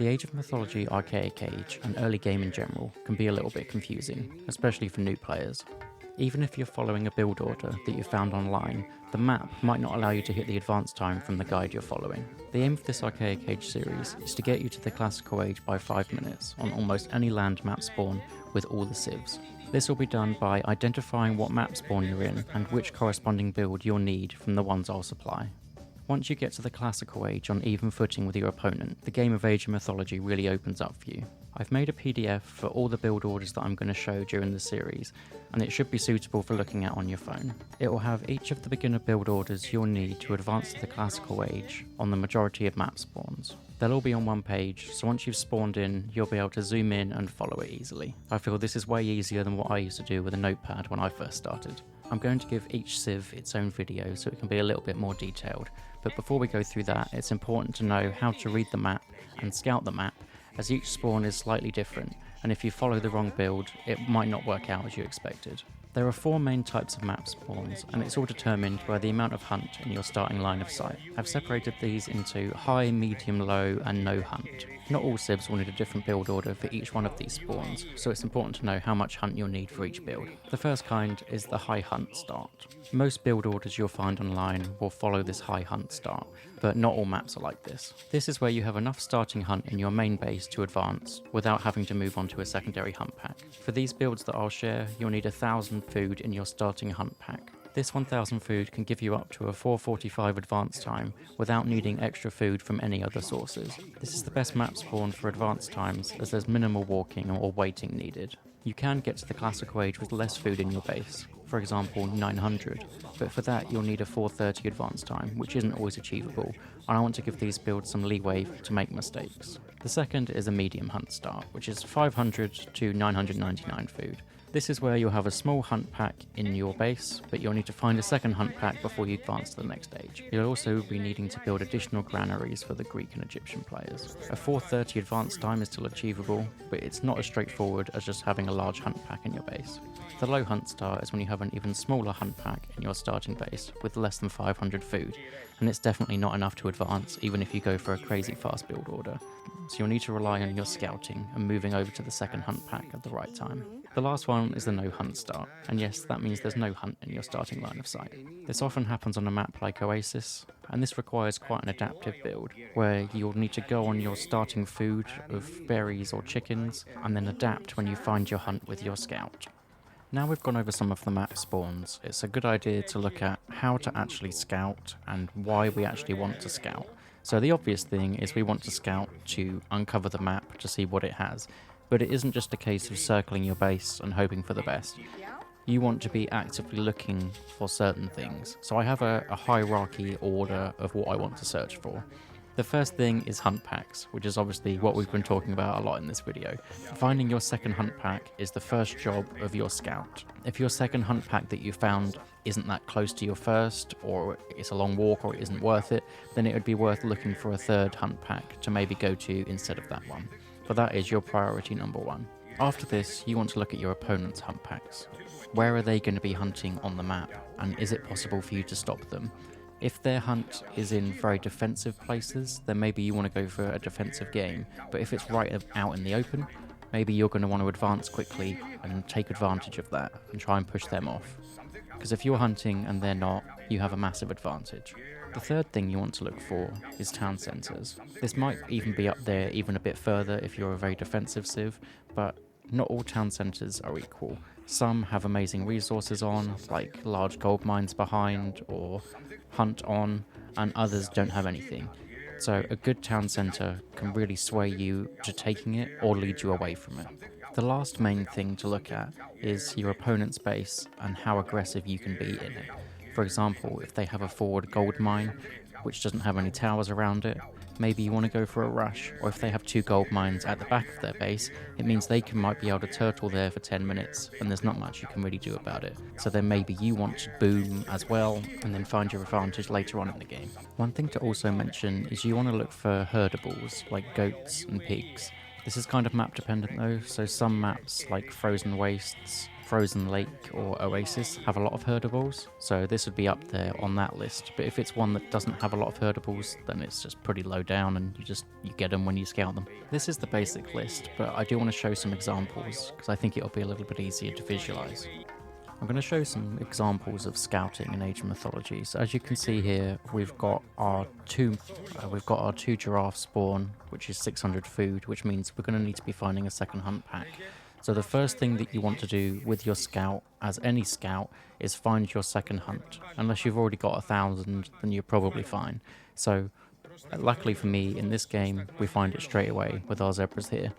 The Age of Mythology Archaic Age, and early game in general, can be a little bit confusing, especially for new players. Even if you're following a build order that you found online, the map might not allow you to hit the advanced time from the guide you're following. The aim of this Archaic Age series is to get you to the Classical Age by 5 minutes on almost any land map spawn with all the civs. This will be done by identifying what map spawn you're in and which corresponding build you'll need from the ones I'll supply. Once you get to the Classical Age on even footing with your opponent, the game of Age of Mythology really opens up for you. I've made a PDF for all the build orders that I'm going to show during the series, and it should be suitable for looking at on your phone. It will have each of the beginner build orders you'll need to advance to the Classical Age on the majority of map spawns. They'll all be on one page, so once you've spawned in, you'll be able to zoom in and follow it easily. I feel this is way easier than what I used to do with a notepad when I first started. I'm going to give each civ its own video so it can be a little bit more detailed, but before we go through that, it's important to know how to read the map and scout the map, as each spawn is slightly different, and if you follow the wrong build, it might not work out as you expected. There are 4 main types of map spawns, and it's all determined by the amount of hunt in your starting line of sight. I've separated these into high, medium, low, and no hunt. Not all civs will need a different build order for each one of these spawns, so it's important to know how much hunt you'll need for each build. The first kind is the high hunt start. Most build orders you'll find online will follow this high hunt start, but not all maps are like this. This is where you have enough starting hunt in your main base to advance without having to move on to a secondary hunt pack. For these builds that I'll share, you'll need 1,000 food in your starting hunt pack. This 1,000 food can give you up to a 4:45 advance time without needing extra food from any other sources. This is the best map spawn for advance times as there's minimal walking or waiting needed. You can get to the Classical Age with less food in your base, for example 900, but for that you'll need a 4:30 advance time, which isn't always achievable, and I want to give these builds some leeway to make mistakes. The second is a medium hunt start, which is 500 to 999 food. This is where you'll have a small hunt pack in your base, but you'll need to find a second hunt pack before you advance to the next stage. You'll also be needing to build additional granaries for the Greek and Egyptian players. A 4:30 advance time is still achievable, but it's not as straightforward as just having a large hunt pack in your base. The low hunt start is when you have an even smaller hunt pack in your starting base with less than 500 food, and it's definitely not enough to advance even if you go for a crazy fast build order. So you'll need to rely on your scouting and moving over to the second hunt pack at the right time. The last one is the no hunt start, and yes, that means there's no hunt in your starting line of sight. This often happens on a map like Oasis, and this requires quite an adaptive build, where you'll need to go on your starting food of berries or chickens, and then adapt when you find your hunt with your scout. Now we've gone over some of the map spawns, it's a good idea to look at how to actually scout and why we actually want to scout. So the obvious thing is we want to scout to uncover the map to see what it has, but it isn't just a case of circling your base and hoping for the best. You want to be actively looking for certain things. So I have a hierarchy order of what I want to search for. The first thing is hunt packs, which is obviously what we've been talking about a lot in this video. Finding your second hunt pack is the first job of your scout. If your second hunt pack that you found isn't that close to your first, or it's a long walk, or it isn't worth it, then it would be worth looking for a third hunt pack to maybe go to instead of that one. But that is your priority number 1. After this, you want to look at your opponent's hunt packs. Where are they going to be hunting on the map, and is it possible for you to stop them? If their hunt is in very defensive places, then maybe you want to go for a defensive game, but if it's right out in the open, maybe you're going to want to advance quickly and take advantage of that and try and push them off. Because if you're hunting and they're not, you have a massive advantage. The third thing you want to look for is town centres. This might even be up there even a bit further if you're a very defensive civ, but not all town centres are equal. Some have amazing resources on, like large gold mines behind or hunt on, and others don't have anything. So a good town centre can really sway you to taking it or lead you away from it. The last main thing to look at is your opponent's base and how aggressive you can be in it. For example, if they have a forward gold mine, which doesn't have any towers around it, maybe you want to go for a rush, or if they have 2 gold mines at the back of their base, it means they might be able to turtle there for 10 minutes, and there's not much you can really do about it. So then maybe you want to boom as well, and then find your advantage later on in the game. One thing to also mention is you want to look for herdables, like goats and pigs. This is kind of map dependent though, so some maps like Frozen Wastes, Frozen Lake or Oasis have a lot of herdables, so this would be up there on that list. But if it's one that doesn't have a lot of herdables, then it's just pretty low down, and you get them when you scout them. This is the basic list, but I do want to show some examples because I think it'll be a little bit easier to visualize. I'm going to show some examples of scouting in Age of Mythology. So as you can see here, we've got our two giraffe spawn, which is 600 food, which means we're going to need to be finding a second hunt pack. So the first thing that you want to do with your scout, as any scout, is find your second hunt. Unless you've already got 1,000, then you're probably fine. So luckily for me, in this game, we find it straight away with our zebras here.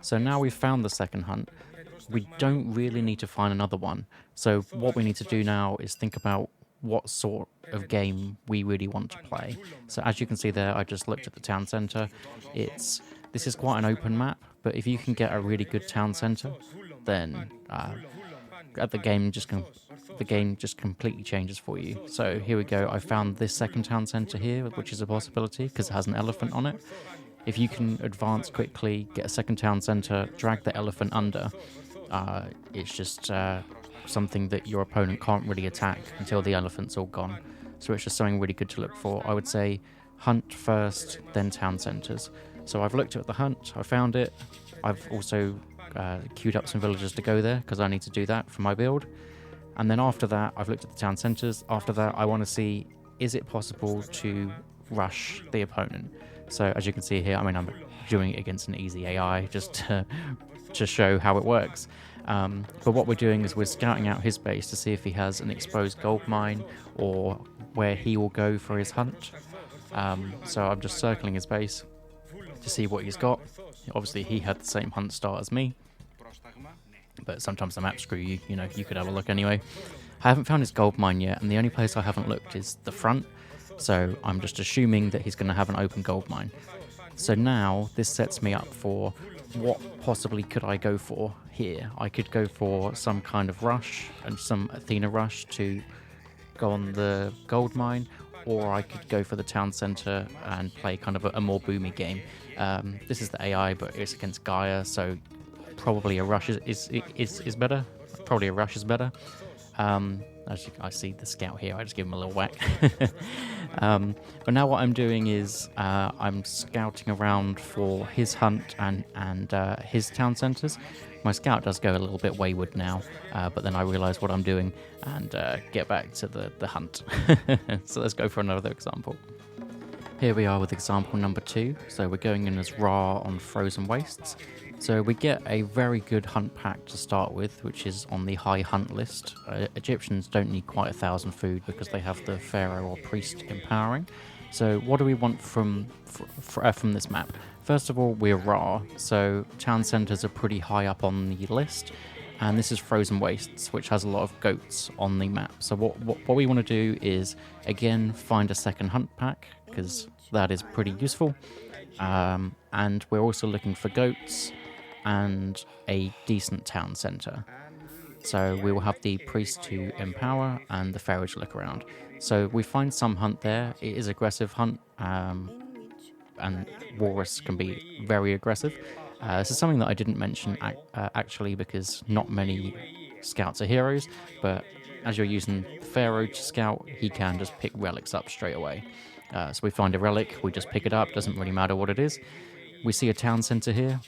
So now we've found the second hunt, we don't really need to find another one. So what we need to do now is think about what sort of game we really want to play. So as you can see there, I just looked at the town centre. This is quite an open map, but if you can get a really good town centre, then the game just completely changes for you. So here we go. I found this second town centre here, which is a possibility because it has an elephant on it. If you can advance quickly, get a second town centre, drag the elephant under, it's just something that your opponent can't really attack until the elephant's all gone. So it's just something really good to look for. I would say hunt first, then town centres. So I've looked at the hunt, I found it. I've also queued up some villagers to go there because I need to do that for my build. And then after that, I've looked at the town centres. After that, I want to see, is it possible to rush the opponent? So as you can see here, I mean, I'm doing it against an easy AI just to show how it works. But what we're doing is we're scouting out his base to see if he has an exposed gold mine or where he will go for his hunt. So I'm just circling his base to see what he's got. Obviously, he had the same hunt start as me, but sometimes the maps screw you. You know, you could have a look anyway. I haven't found his gold mine yet, and the only place I haven't looked is the front. So I'm just assuming that he's going to have an open gold mine. So now this sets me up for what possibly could I go for here. I could go for some kind of rush and some Athena rush to go on the gold mine, or I could go for the town centre and play kind of a more boomy game. This is the AI, but it's against Gaia, so probably a rush is better. Probably a rush is better. As I see the scout here, I just give him a little whack. But now what I'm doing is I'm scouting around for his hunt and his town centres. My scout does go a little bit wayward now, but then I realise what I'm doing and get back to the hunt. So let's go for another example. Here we are with example number 2. So we're going in as Ra on Frozen Wastes. So we get a very good hunt pack to start with, which is on the high hunt list. Egyptians don't need quite 1,000 food because they have the pharaoh or priest empowering. So what do we want from this map? First of all, we're Ra, so town centres are pretty high up on the list. And this is Frozen Wastes, which has a lot of goats on the map. So what we want to do is, again, find a second hunt pack, because that is pretty useful. And we're also looking for goats and a decent town centre. So we will have the priest to empower and the pharaoh to look around. So we find some hunt there. It is aggressive hunt, and walrus can be very aggressive. This is something that I didn't mention actually, because not many scouts are heroes, but as you're using pharaoh to scout, he can just pick relics up straight away. So we find a relic, we just pick it up, doesn't really matter what it is. We see a town centre here.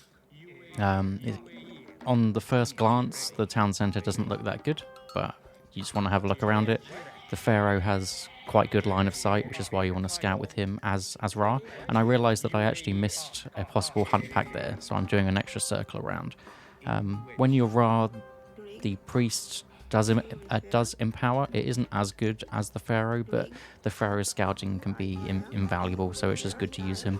On the first glance, the town centre doesn't look that good, but you just want to have a look around it. The pharaoh has quite good line of sight, which is why you want to scout with him as Ra. And I realised that I actually missed a possible hunt pack there, so I'm doing an extra circle around. When you're Ra, the priest does empower. It isn't as good as the pharaoh, but the pharaoh's scouting can be invaluable, so it's just good to use him.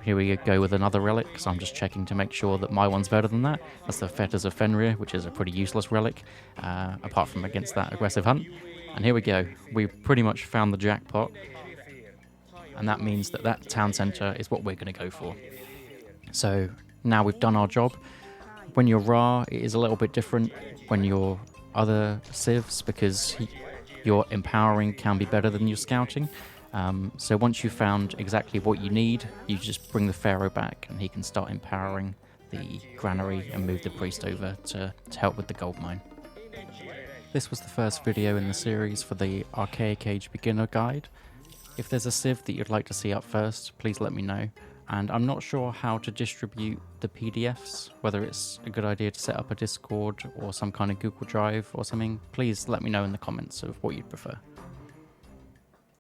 Here we go with another relic, so I'm just checking to make sure that my one's better than that. That's the Fetters of Fenrir, which is a pretty useless relic, apart from against that aggressive hunt. And here we go. We pretty much found the jackpot, and that means that town centre is what we're going to go for. So now we've done our job. When you're Ra, it is a little bit different when you're other civs, because your empowering can be better than your scouting. So once you've found exactly what you need, you just bring the pharaoh back and he can start empowering the granary and move the priest over to help with the gold mine. This was the first video in the series for the Archaic Age beginner guide. If there's a civ that you'd like to see up first, please let me know. And I'm not sure how to distribute the PDFs, whether it's a good idea to set up a Discord or some kind of Google Drive or something. Please let me know in the comments of what you'd prefer.